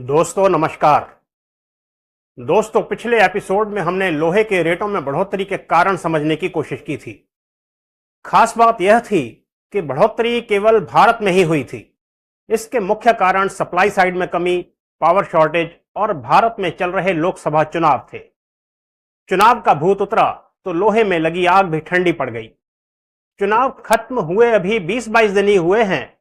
दोस्तों नमस्कार। दोस्तों पिछले एपिसोड में हमने लोहे के रेटों में बढ़ोतरी के कारण समझने की कोशिश की थी। खास बात यह थी कि बढ़ोतरी केवल भारत में ही हुई थी। इसके मुख्य कारण सप्लाई साइड में कमी, पावर शॉर्टेज और भारत में चल रहे लोकसभा चुनाव थे। चुनाव का भूत उतरा तो लोहे में लगी आग भी ठंडी पड़ गई। चुनाव खत्म हुए अभी 20-22 दिन ही हुए हैं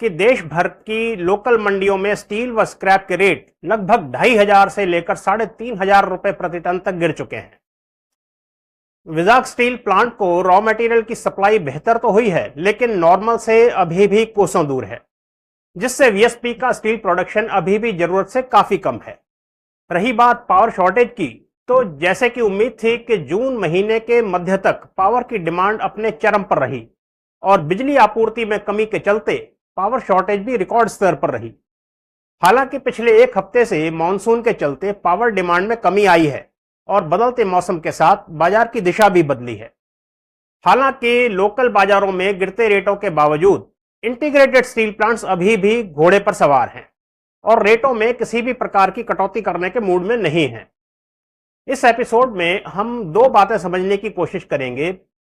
कि देश भर की लोकल मंडियों में स्टील व स्क्रैप के रेट लगभग 2,500 से लेकर 3,500 रुपए प्रति टन तक गिर चुके हैं। विजाग स्टील प्लांट को रॉ मटेरियल की सप्लाई बेहतर तो हुई है, लेकिन नॉर्मल से अभी भी कोसों दूर है, जिससे वीएसपी का स्टील प्रोडक्शन अभी भी जरूरत से काफी कम है। रही बात पावर शॉर्टेज की, तो जैसे कि उम्मीद थी कि जून महीने के मध्य तक पावर की डिमांड अपने चरम पर रही और बिजली आपूर्ति में कमी के चलते पावर शॉर्टेज भी रिकॉर्ड स्तर पर रही। हालांकि पिछले एक हफ्ते से मानसून के चलते पावर डिमांड में कमी आई है और बदलते मौसम के साथ बाजार की दिशा भी बदली है। हालांकि लोकल बाजारों में गिरते रेटों के बावजूद इंटीग्रेटेड स्टील प्लांट्स अभी भी घोड़े पर सवार हैं और रेटों में किसी भी प्रकार की कटौती करने के मूड में नहीं हैं। इस एपिसोड में हम दो बातें समझने की कोशिश करेंगे।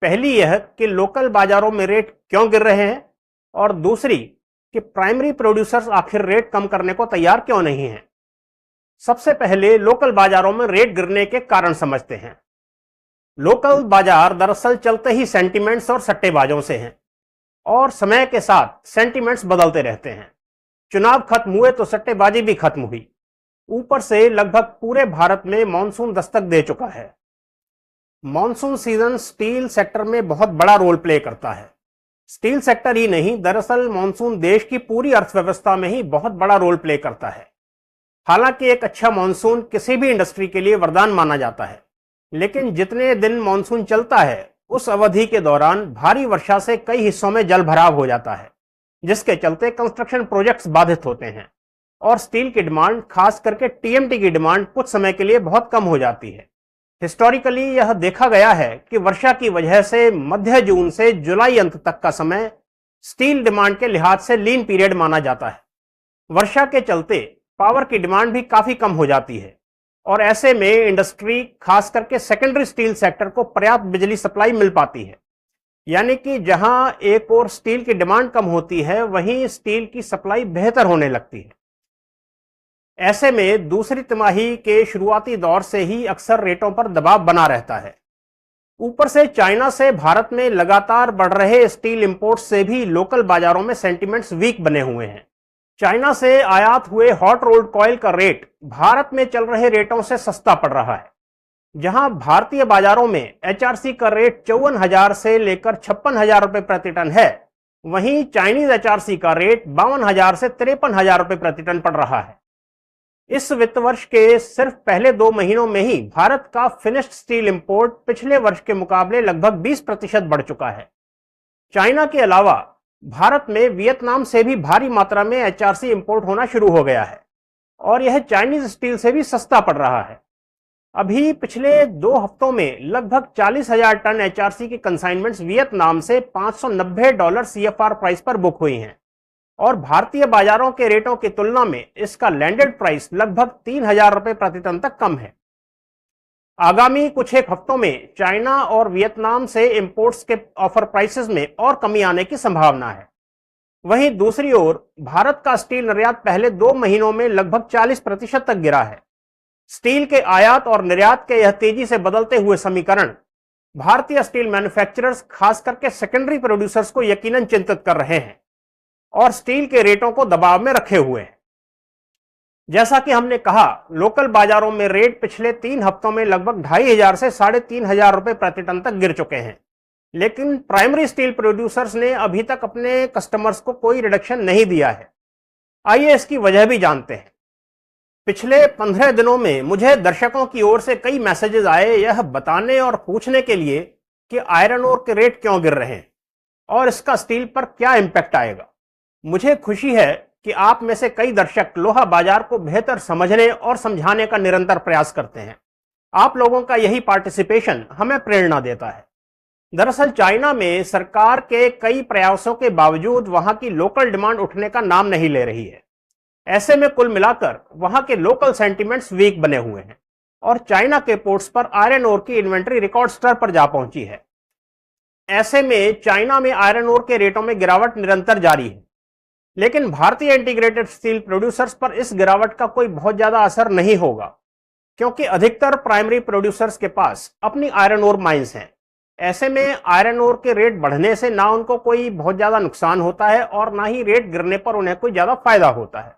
पहली यह कि लोकल बाजारों में रेट क्यों गिर रहे हैं, और दूसरी कि प्राइमरी प्रोड्यूसर्स आखिर रेट कम करने को तैयार क्यों नहीं हैं। सबसे पहले लोकल बाजारों में रेट गिरने के कारण समझते हैं। लोकल बाजार दरअसल चलते ही सेंटिमेंट्स और सट्टेबाजों से हैं और समय के साथ सेंटिमेंट्स बदलते रहते हैं। चुनाव खत्म हुए तो सट्टेबाजी भी खत्म हुई। ऊपर से लगभग पूरे भारत में मॉनसून दस्तक दे चुका है। मॉनसून सीजन स्टील सेक्टर में बहुत बड़ा रोल प्ले करता है। स्टील सेक्टर ही नहीं, दरअसल मॉनसून देश की पूरी अर्थव्यवस्था में ही बहुत बड़ा रोल प्ले करता है। हालांकि एक अच्छा मॉनसून किसी भी इंडस्ट्री के लिए वरदान माना जाता है, लेकिन जितने दिन मॉनसून चलता है उस अवधि के दौरान भारी वर्षा से कई हिस्सों में जल भराव हो जाता है, जिसके चलते कंस्ट्रक्शन प्रोजेक्ट्स बाधित होते हैं और स्टील की डिमांड, खास करके टीएमटी की डिमांड कुछ समय के लिए बहुत कम हो जाती है। हिस्टोरिकली यह देखा गया है कि वर्षा की वजह से मध्य जून से जुलाई अंत तक का समय स्टील डिमांड के लिहाज से लीन पीरियड माना जाता है। वर्षा के चलते पावर की डिमांड भी काफी कम हो जाती है और ऐसे में इंडस्ट्री, खास करके सेकेंडरी स्टील सेक्टर को पर्याप्त बिजली सप्लाई मिल पाती है। यानी कि जहां एक और स्टील की डिमांड कम होती है, वहीं स्टील की सप्लाई बेहतर होने लगती है। ऐसे में दूसरी तिमाही के शुरुआती दौर से ही अक्सर रेटों पर दबाव बना रहता है। ऊपर से चाइना से भारत में लगातार बढ़ रहे स्टील इंपोर्ट्स से भी लोकल बाजारों में सेंटिमेंट्स वीक बने हुए हैं। चाइना से आयात हुए हॉट रोल्ड कॉयल का रेट भारत में चल रहे रेटों से सस्ता पड़ रहा है। जहां भारतीय बाजारों में एचआरसी का रेट 54,000 से लेकर 56,000 रुपए प्रति टन है, वहीं चाइनीज एचआरसी का रेट 52,000 से 53,000 रुपए प्रति टन पड़ रहा है। इस वित्त वर्ष के सिर्फ पहले 2 महीनों में ही भारत का फिनिश्ड स्टील इंपोर्ट पिछले वर्ष के मुकाबले लगभग 20% बढ़ चुका है। चाइना के अलावा भारत में वियतनाम से भी भारी मात्रा में एचआरसी इंपोर्ट होना शुरू हो गया है और यह चाइनीज स्टील से भी सस्ता पड़ रहा है। अभी पिछले 2 हफ्तों में लगभग 40,000 टन एचआरसी की कंसाइनमेंट्स वियतनाम से $590 सीएफआर प्राइस पर बुक हुई हैं और भारतीय बाजारों के रेटों की तुलना में इसका लैंडेड प्राइस लगभग 3,000 रुपए प्रति टन तक कम है। आगामी कुछ एक हफ्तों में चाइना और वियतनाम से इंपोर्ट्स के ऑफर प्राइसेस में और कमी आने की संभावना है। वहीं दूसरी ओर भारत का स्टील निर्यात पहले 2 महीनों में लगभग 40% तक गिरा है। स्टील के आयात और निर्यात के यह तेजी से बदलते हुए समीकरण भारतीय स्टील मैन्युफैक्चरर्स, खास करके सेकेंडरी प्रोड्यूसर्स को यकीनन चिंतित कर रहे हैं और स्टील के रेटों को दबाव में रखे हुए हैं। जैसा कि हमने कहा, लोकल बाजारों में रेट पिछले 3 हफ्तों में लगभग 2,500 से 3,500 रुपए प्रति टन तक गिर चुके हैं, लेकिन प्राइमरी स्टील प्रोड्यूसर्स ने अभी तक अपने कस्टमर्स को कोई रिडक्शन नहीं दिया है। आइए इसकी वजह भी जानते हैं। पिछले 15 दिनों में मुझे दर्शकों की ओर से कई मैसेजेस आए यह बताने और पूछने के लिए कि आयरन ओर के रेट क्यों गिर रहे हैं और इसका स्टील पर क्या इंपैक्ट आएगा। मुझे खुशी है कि आप में से कई दर्शक लोहा बाजार को बेहतर समझने और समझाने का निरंतर प्रयास करते हैं। आप लोगों का यही पार्टिसिपेशन हमें प्रेरणा देता है। दरअसल चाइना में सरकार के कई प्रयासों के बावजूद वहां की लोकल डिमांड उठने का नाम नहीं ले रही है। ऐसे में कुल मिलाकर वहां के लोकल सेंटिमेंट्स वीक बने हुए हैं और चाइना के पोर्ट्स पर आयरन ओर की इन्वेंट्री रिकॉर्ड स्तर पर जा पहुंची है। ऐसे में चाइना में आयरन ओर के रेटों में गिरावट निरंतर जारी है, लेकिन भारतीय इंटीग्रेटेड स्टील प्रोड्यूसर्स पर इस गिरावट का कोई बहुत ज्यादा असर नहीं होगा, क्योंकि अधिकतर प्राइमरी प्रोड्यूसर्स के पास अपनी आयरन ओर माइंस हैं। ऐसे में आयरन ओर के रेट बढ़ने से ना उनको कोई बहुत ज्यादा नुकसान होता है और ना ही रेट गिरने पर उन्हें कोई ज्यादा फायदा होता है।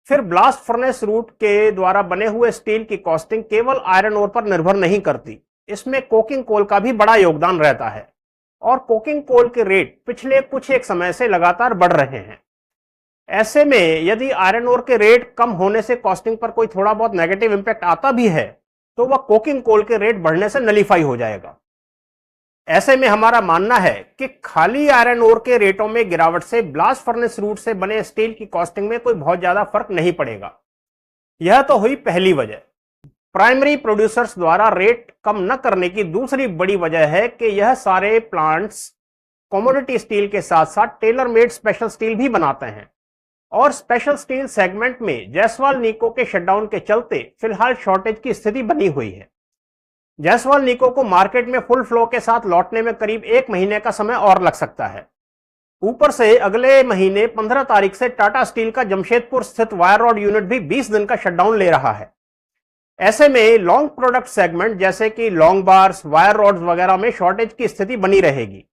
फिर ब्लास्ट फर्नेस रूट के द्वारा बने हुए स्टील की कॉस्टिंग केवल आयरन ओर पर निर्भर नहीं करती, इसमें कोकिंग कोल का भी बड़ा योगदान रहता है और कोकिंग कोल के रेट पिछले कुछ एक समय से लगातार बढ़ रहे हैं। ऐसे में यदि आयरन ओर के रेट कम होने से कॉस्टिंग पर कोई थोड़ा बहुत नेगेटिव इंपैक्ट आता भी है तो वह कोकिंग कोल के रेट बढ़ने से नलीफाई हो जाएगा। ऐसे में हमारा मानना है कि खाली आयरन ओर के रेटों में गिरावट से ब्लास्ट फर्नेस रूट से बने स्टील की कॉस्टिंग में कोई बहुत ज्यादा फर्क नहीं पड़ेगा। यह तो हुई पहली वजह। प्राइमरी प्रोड्यूसर्स द्वारा रेट कम न करने की दूसरी बड़ी वजह है कि यह सारे प्लांट्स कमोडिटी स्टील के साथ साथ टेलर मेड स्पेशल स्टील भी बनाते हैं और स्पेशल स्टील सेगमेंट में जायसवाल निको के शटडाउन के चलते फिलहाल शॉर्टेज की स्थिति बनी हुई है। जायसवाल निको को मार्केट में फुल फ्लो के साथ लौटने में करीब 1 महीने का समय और लग सकता है। ऊपर से अगले महीने 15 तारीख से टाटा स्टील का जमशेदपुर स्थित वायर रॉड यूनिट भी 20 दिन का शटडाउन ले रहा है। ऐसे में लॉन्ग प्रोडक्ट सेगमेंट जैसे कि लॉन्ग बार्स, वायर रॉड्स वगैरह में शॉर्टेज की स्थिति बनी रहेगी।